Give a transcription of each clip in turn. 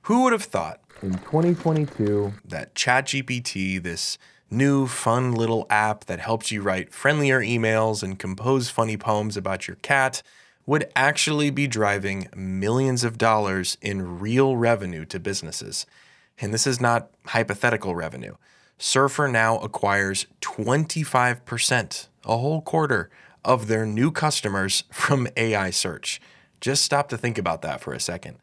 Who would have thought in 2022 that ChatGPT, this new fun little app that helps you write friendlier emails and compose funny poems about your cat, would actually be driving millions of dollars in real revenue to businesses? And this is not hypothetical revenue. Surfer now acquires 25%, a whole quarter, of their new customers from AI search. Just stop to think about that for a second.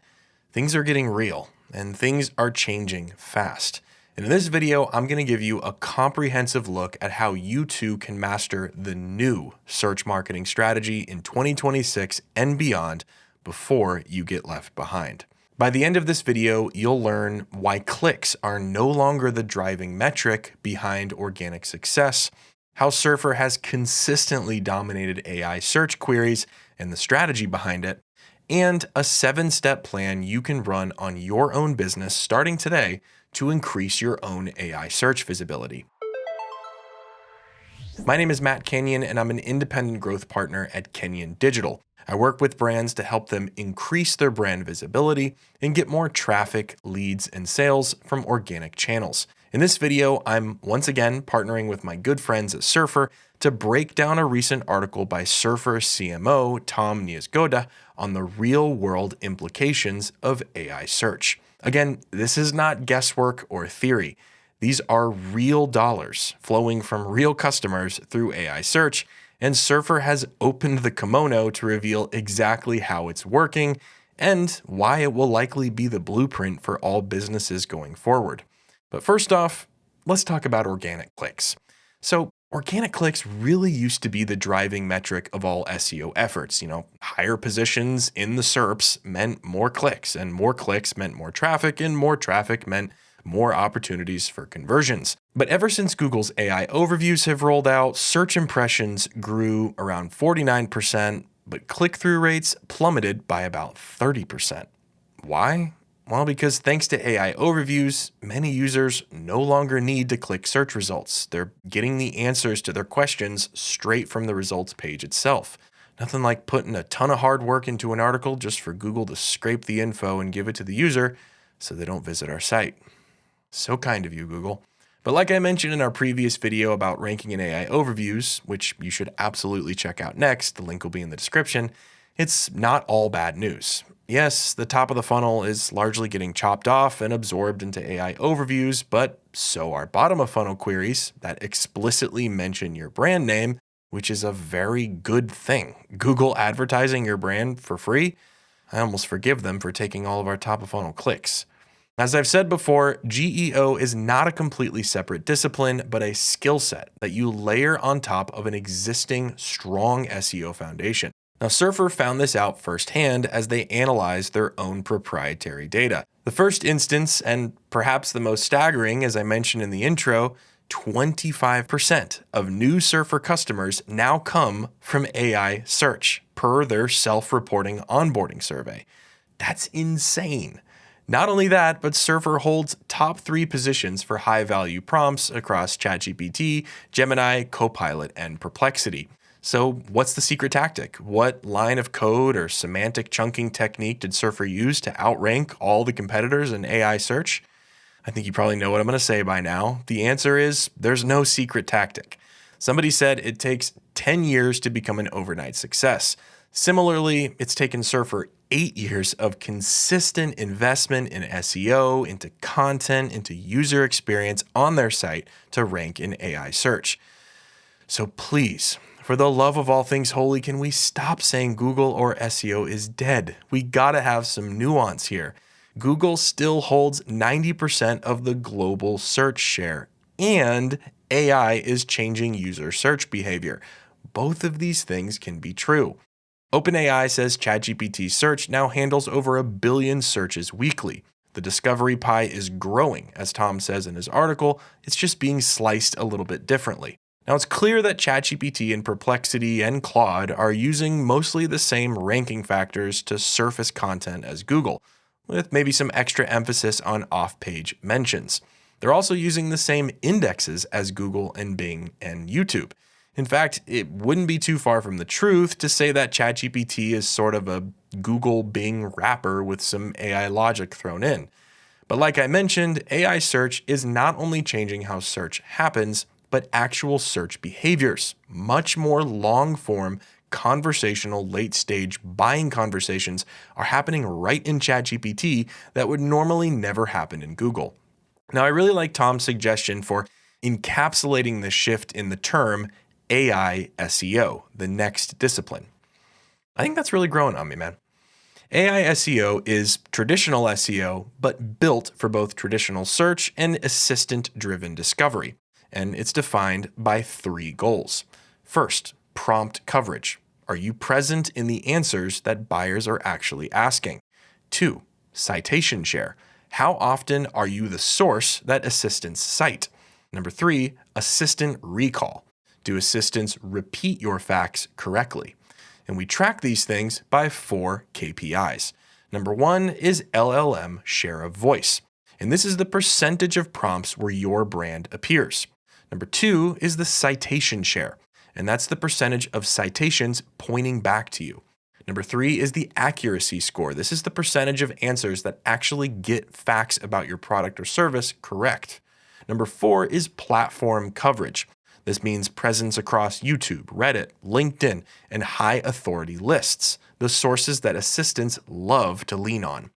Things are getting real, and things are changing fast. And in this video, I'm going to give you a comprehensive look at how you too can master the new search marketing strategy in 2026 and beyond before you get left behind. By the end of this video, you'll learn why clicks are no longer the driving metric behind organic success, how Surfer has consistently dominated AI search queries and the strategy behind it, and a 7-step plan you can run on your own business starting today to increase your own AI search visibility. My name is Matt Kenyon, and I'm an independent growth partner at Kenyon Digital. I work with brands to help them increase their brand visibility and get more traffic, leads, and sales from organic channels. In this video, I'm once again partnering with my good friends at Surfer to break down a recent article by Surfer CMO Tom Niezgoda on the real-world implications of AI search. Again, this is not guesswork or theory. These are real dollars flowing from real customers through AI search, and Surfer has opened the kimono to reveal exactly how it's working and why it will likely be the blueprint for all businesses going forward. But first off, let's talk about organic clicks. So organic clicks really used to be the driving metric of all SEO efforts. Higher positions in the SERPs meant more clicks, and more clicks meant more traffic, and more traffic meant more opportunities for conversions. But ever since Google's AI overviews have rolled out, search impressions grew around 49%, but click-through rates plummeted by about 30%. Why? Well, because thanks to AI overviews, many users no longer need to click search results. They're getting the answers to their questions straight from the results page itself. Nothing like putting a ton of hard work into an article just for Google to scrape the info and give it to the user so they don't visit our site. So kind of you, Google. But like I mentioned in our previous video about ranking in AI overviews, which you should absolutely check out next, the link will be in the description, it's not all bad news. Yes, the top of the funnel is largely getting chopped off and absorbed into AI overviews, but so are bottom of funnel queries that explicitly mention your brand name, which is a very good thing. Google advertising your brand for free? I almost forgive them for taking all of our top of funnel clicks. As I've said before, GEO is not a completely separate discipline, but a skill set that you layer on top of an existing strong SEO foundation. Now, Surfer found this out firsthand as they analyzed their own proprietary data. The first instance, and perhaps the most staggering, as I mentioned in the intro, 25% of new Surfer customers now come from AI search, per their self-reporting onboarding survey. That's insane. Not only that, but Surfer holds top 3 positions for high-value prompts across ChatGPT, Gemini, Copilot, and Perplexity. So what's the secret tactic? What line of code or semantic chunking technique did Surfer use to outrank all the competitors in AI search? I think you probably know what I'm going to say by now. The answer is there's no secret tactic. Somebody said it takes 10 years to become an overnight success. Similarly, it's taken Surfer 8 years of consistent investment in SEO, into content, into user experience on their site to rank in AI search. So please, for the love of all things holy, can we stop saying Google or SEO is dead? We gotta have some nuance here. Google still holds 90% of the global search share, and AI is changing user search behavior. Both of these things can be true. OpenAI says ChatGPT search now handles over 1 billion searches weekly. The discovery pie is growing, as Tom says in his article. It's just being sliced a little bit differently. Now, it's clear that ChatGPT and Perplexity and Claude are using mostly the same ranking factors to surface content as Google, with maybe some extra emphasis on off-page mentions. They're also using the same indexes as Google and Bing and YouTube. In fact, it wouldn't be too far from the truth to say that ChatGPT is sort of a Google Bing wrapper with some AI logic thrown in. But like I mentioned, AI search is not only changing how search happens, but actual search behaviors. Much more long-form, conversational, late-stage buying conversations are happening right in ChatGPT that would normally never happen in Google. Now, I really like Tom's suggestion for encapsulating the shift in the term AI SEO, the next discipline. I think that's really growing on me, man. AI SEO is traditional SEO, but built for both traditional search and assistant-driven discovery. And it's defined by 3 goals. First, prompt coverage. Are you present in the answers that buyers are actually asking? 2, citation share. How often are you the source that assistants cite? Number 3, assistant recall. Do assistants repeat your facts correctly? And we track these things by 4 KPIs. Number 1 is LLM share of voice. And this is the percentage of prompts where your brand appears. Number 2 is the citation share. And that's the percentage of citations pointing back to you. Number 3 is the accuracy score. This is the percentage of answers that actually get facts about your product or service correct. Number 4 is platform coverage. This means presence across YouTube, Reddit, LinkedIn, and high authority lists, the sources that assistants love to lean on.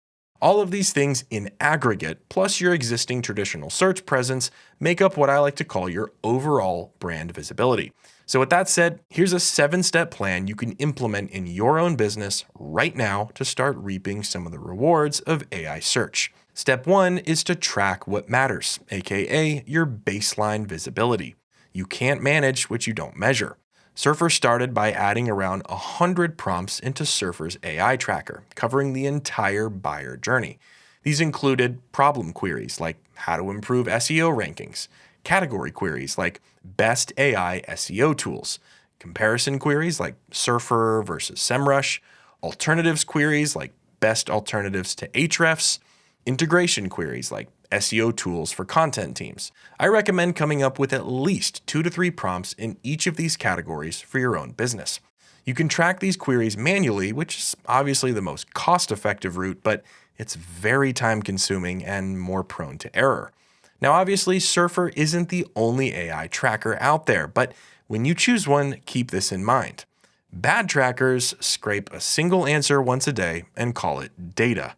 All of these things in aggregate, plus your existing traditional search presence, make up what I like to call your overall brand visibility. So with that said, here's a 7-step plan you can implement in your own business right now to start reaping some of the rewards of AI search. Step 1 is to track what matters, aka your baseline visibility. You can't manage what you don't measure. Surfer started by adding around 100 prompts into Surfer's AI tracker, covering the entire buyer journey. These included problem queries like how to improve SEO rankings, category queries like best AI SEO tools, comparison queries like Surfer versus SEMrush, alternatives queries like best alternatives to Ahrefs, integration queries like SEO tools for content teams. I recommend coming up with at least 2 to 3 prompts in each of these categories for your own business. You can track these queries manually, which is obviously the most cost-effective route, but it's very time-consuming and more prone to error. Now, obviously, Surfer isn't the only AI tracker out there, but when you choose one, keep this in mind. Bad trackers scrape a single answer once a day and call it data.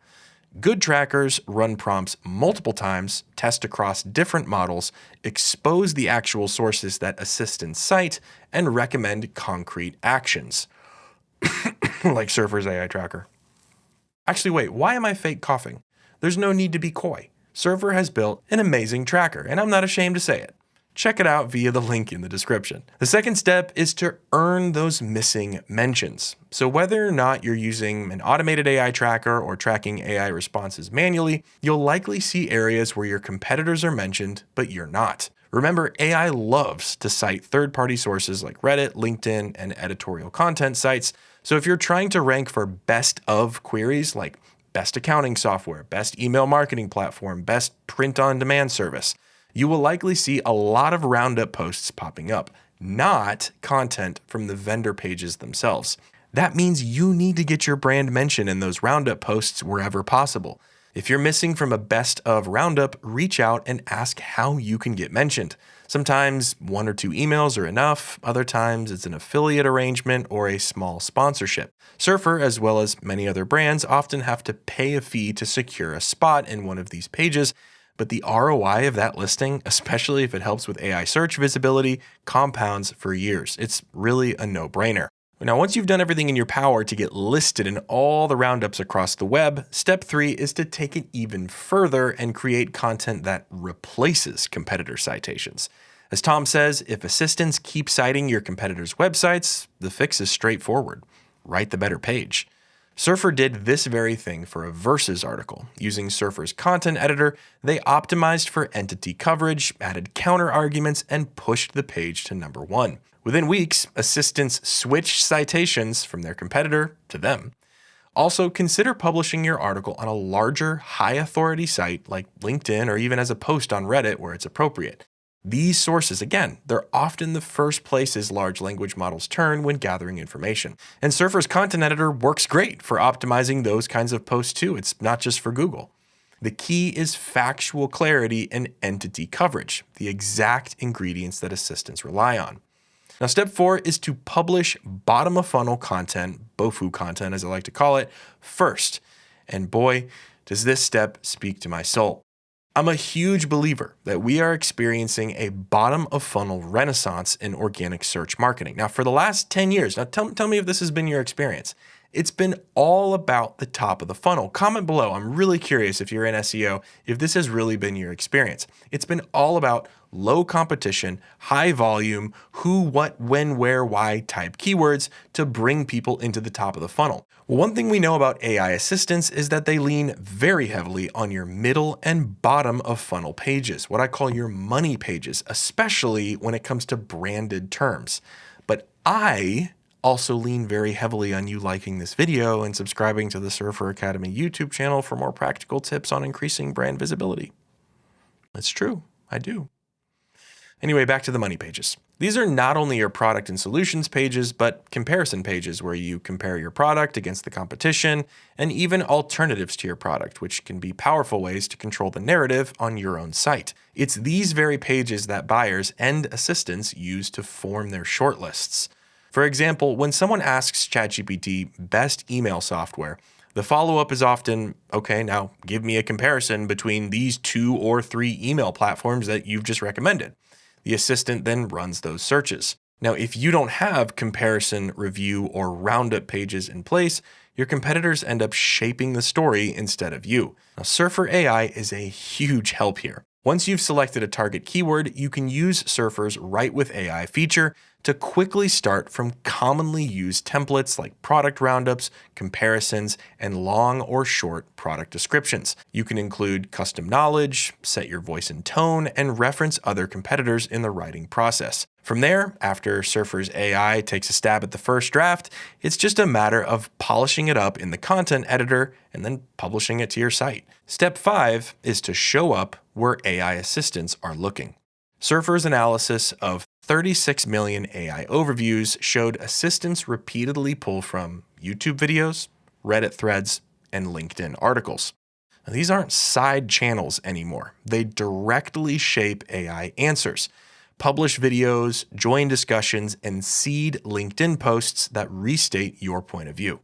Good trackers run prompts multiple times, test across different models, expose the actual sources that assistants cite, and recommend concrete actions. Like Surfer's AI tracker. Actually, wait, why am I fake coughing? There's no need to be coy. Surfer has built an amazing tracker, and I'm not ashamed to say it. Check it out via the link in the description. The second step is to earn those missing mentions. So whether or not you're using an automated AI tracker or tracking AI responses manually, you'll likely see areas where your competitors are mentioned, but you're not. Remember, AI loves to cite third-party sources like Reddit, LinkedIn, and editorial content sites. So if you're trying to rank for best of queries like best accounting software, best email marketing platform, best print-on-demand service, you will likely see a lot of roundup posts popping up, not content from the vendor pages themselves. That means you need to get your brand mentioned in those roundup posts wherever possible. If you're missing from a best of roundup, reach out and ask how you can get mentioned. Sometimes 1 or 2 emails are enough, other times it's an affiliate arrangement or a small sponsorship. Surfer, as well as many other brands, often have to pay a fee to secure a spot in one of these pages, but the ROI of that listing, especially if it helps with AI search visibility, compounds for years. It's really a no-brainer. Now, once you've done everything in your power to get listed in all the roundups across the web, step 3 is to take it even further and create content that replaces competitor citations. As Tom says, if assistants keep citing your competitors' websites, the fix is straightforward. Write the better page. Surfer did this very thing for a Versus article. Using Surfer's content editor, they optimized for entity coverage, added counter arguments, and pushed the page to number 1. Within weeks, assistants switched citations from their competitor to them. Also, consider publishing your article on a larger, high-authority site like LinkedIn or even as a post on Reddit where it's appropriate. These sources, again, they're often the first places large language models turn when gathering information. And Surfer's content editor works great for optimizing those kinds of posts too. It's not just for Google. The key is factual clarity and entity coverage, the exact ingredients that assistants rely on. Now, step 4 is to publish bottom of funnel content, BoFu content as I like to call it, first. And boy, does this step speak to my soul. I'm a huge believer that we are experiencing a bottom of funnel renaissance in organic search marketing. Now, for the last 10 years, now tell me if this has been your experience. It's been all about the top of the funnel. Comment below. I'm really curious if you're in SEO, if this has really been your experience. It's been all about low competition, high volume, who, what, when, where, why type keywords to bring people into the top of the funnel. Well, one thing we know about AI assistants is that they lean very heavily on your middle and bottom of funnel pages, what I call your money pages, especially when it comes to branded terms. But I also lean very heavily on you liking this video and subscribing to the Surfer Academy YouTube channel for more practical tips on increasing brand visibility. It's true, I do. Anyway, back to the money pages. These are not only your product and solutions pages, but comparison pages where you compare your product against the competition and even alternatives to your product, which can be powerful ways to control the narrative on your own site. It's these very pages that buyers and assistants use to form their shortlists. For example, when someone asks ChatGPT best email software, the follow-up is often, okay, now give me a comparison between these 2 or 3 email platforms that you've just recommended. The assistant then runs those searches. Now, if you don't have comparison, review, or roundup pages in place, your competitors end up shaping the story instead of you. Now, Surfer AI is a huge help here. Once you've selected a target keyword, you can use Surfer's Write with AI feature to quickly start from commonly used templates like product roundups, comparisons, and long or short product descriptions. You can include custom knowledge, set your voice and tone, and reference other competitors in the writing process. From there, after Surfer's AI takes a stab at the first draft, it's just a matter of polishing it up in the content editor and then publishing it to your site. Step 5 is to show up where AI assistants are looking. Surfer's analysis of 36 million AI overviews showed assistants repeatedly pull from YouTube videos, Reddit threads, and LinkedIn articles. Now, these aren't side channels anymore. They directly shape AI answers. Publish videos, join discussions, and seed LinkedIn posts that restate your point of view.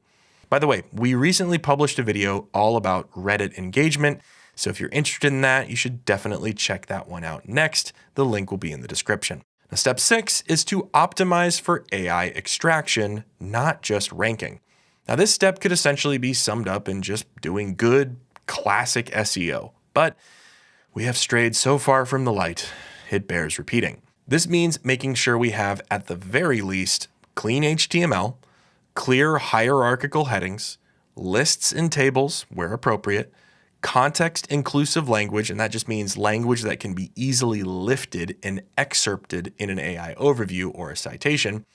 By the way, we recently published a video all about Reddit engagement, so if you're interested in that, you should definitely check that one out next. The link will be in the description. Now, step 6 is to optimize for AI extraction, not just ranking. Now, this step could essentially be summed up in just doing good, classic SEO, but we have strayed so far from the light, it bears repeating. This means making sure we have, at the very least, clean HTML, clear hierarchical headings, lists and tables where appropriate, context-inclusive language, and that just means language that can be easily lifted and excerpted in an AI overview or a citation,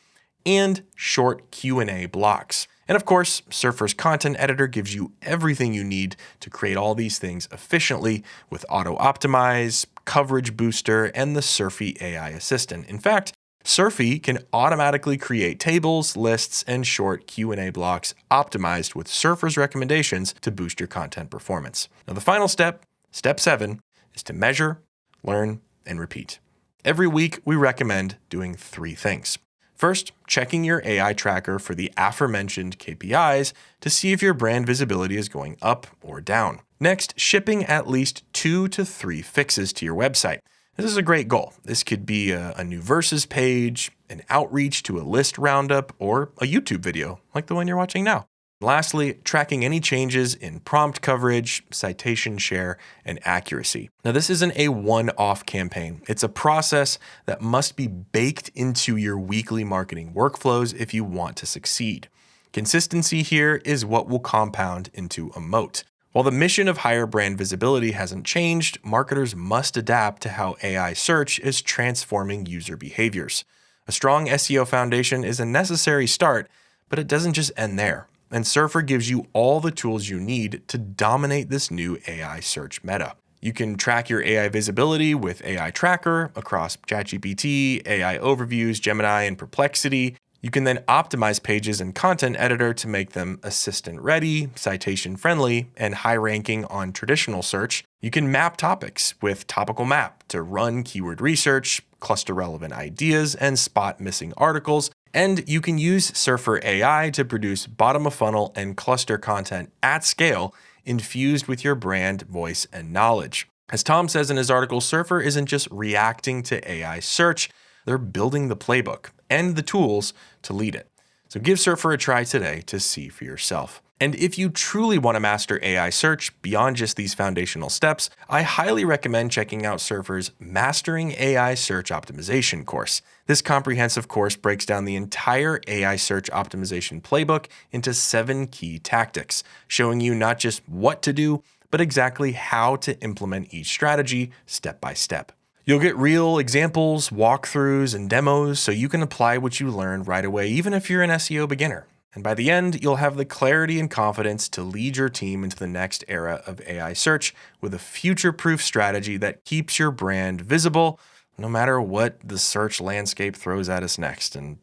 and short Q&A blocks. And of course, Surfer's content editor gives you everything you need to create all these things efficiently with Auto-Optimize, Coverage Booster, and the Surfy AI Assistant. In fact, Surfy can automatically create tables, lists, and short Q&A blocks optimized with Surfer's recommendations to boost your content performance. Now, the final step, step 7, is to measure, learn, and repeat. Every week, we recommend doing 3 things. First, checking your AI tracker for the aforementioned KPIs to see if your brand visibility is going up or down. Next, shipping at least 2 to 3 fixes to your website. This is a great goal. This could be a new versus page, an outreach to a list roundup, or a YouTube video like the one you're watching now. Lastly, tracking any changes in prompt coverage, citation share, and accuracy. Now, this isn't a one-off campaign. It's a process that must be baked into your weekly marketing workflows if you want to succeed. Consistency here is what will compound into a moat. While the mission of higher brand visibility hasn't changed, marketers must adapt to how AI search is transforming user behaviors. A strong SEO foundation is a necessary start, but it doesn't just end there. And Surfer gives you all the tools you need to dominate this new AI search meta. You can track your AI visibility with AI Tracker across ChatGPT, AI Overviews, Gemini, and Perplexity. You can then optimize pages in Content Editor to make them assistant ready, citation friendly, and high ranking on traditional search. You can map topics with Topical Map to run keyword research, cluster relevant ideas, and spot missing articles. And you can use Surfer AI to produce bottom of funnel and cluster content at scale, infused with your brand, voice, and knowledge. As Tom says in his article, Surfer isn't just reacting to AI search, they're building the playbook and the tools to lead it. So give Surfer a try today to see for yourself. And if you truly want to master AI search beyond just these foundational steps, I highly recommend checking out Surfer's Mastering AI Search Optimization course. This comprehensive course breaks down the entire AI search optimization playbook into 7 key tactics, showing you not just what to do, but exactly how to implement each strategy step by step. You'll get real examples, walkthroughs, and demos so you can apply what you learn right away, even if you're an SEO beginner. And by the end, you'll have the clarity and confidence to lead your team into the next era of AI search with a future-proof strategy that keeps your brand visible no matter what the search landscape throws at us next. And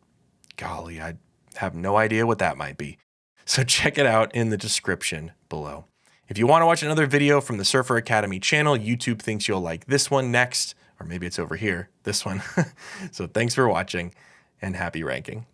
golly, I have no idea what that might be. So check it out in the description below. If you want to watch another video from the Surfer Academy channel, YouTube thinks you'll like this one next, or maybe it's over here, this one. So thanks for watching and happy ranking.